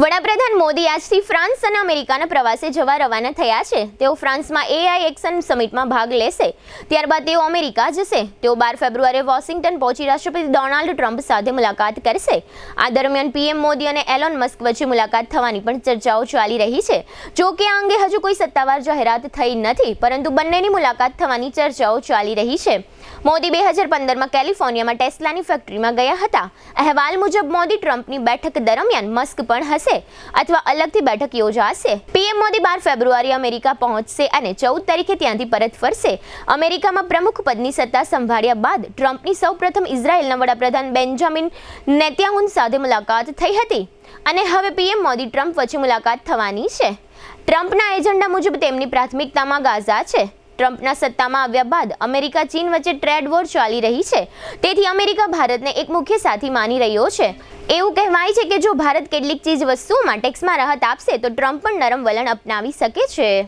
વડાપ્રધાન મોદી આજથી ફ્રાન્સ અને અમેરિકાના પ્રવાસે જવા રવાના થયા છે। તેઓ ફ્રાન્સમાં AI એક્શન સમિટમાં ભાગ લેશે, ત્યારબાદ તેઓ અમેરિકા જશે। તેઓ 12 ફેબ્રુઆરીએ વોશિંગ્ટન પહોંચી રાષ્ટ્રપતિ ડોનાલ્ડ ટ્રમ્પ સાથે મુલાકાત કરશે। આ દરમિયાન પીએમ મોદી અને એલોન મસ્ક વચ્ચે મુલાકાત થવાની પણ ચર્ચાઓ ચાલી રહી છે। જો કે આ અંગે હજુ કોઈ સત્તાવાર જાહેરાત થઈ નથી, પરંતુ બંનેની મુલાકાત થવાની ચર્ચાઓ ચાલી રહી છે। મોદી 2015માં કેલિફોર્નિયામાં ટેસ્લાની ફેક્ટરીમાં ગયા હતા। અહેવાલ મુજબ મોદી ટ્રમ્પની બેઠક દરમિયાન મસ્ક પણ હશે અથવા અલગથી બેઠક યોજાશે। પીએમ મોદી 12 ફેબ્રુઆરીએ અમેરિકા પહોંચશે અને 14 તારીખે ત્યાંથી પરત ફરશે। અમેરિકામાં પ્રમુખ પદની સત્તા સંભાળ્યા બાદ ટ્રમ્પની સૌપ્રથમ ઇઝરાયેલના વડાપ્રધાન બેન્જામિન નેતન્યાહુ સાથે મુલાકાત થઈ હતી અને હવે પીએમ મોદી ટ્રમ્પ વચ્ચે મુલાકાત થવાની છે। ટ્રમ્પના એજન્ડા મુજબ તેમની પ્રાથમિકતામાં ગાઝા છે। ટ્રમ્પના સત્તામાં આવ્યા બાદ અમેરિકા ચીન વચ્ચે ટ્રેડ વોર ચાલી રહી છે, તેથી અમેરિકા ભારતને એક મુખ્ય સાથી માની રહ્યો છે। એવું કહેવાય છે કે જો ભારત કેટલીક ચીજ વસ્તુઓમાં ટેક્સમાં રાહત આપશે તો ટ્રમ્પ પણ નરમ વલણ અપનાવી શકે છે।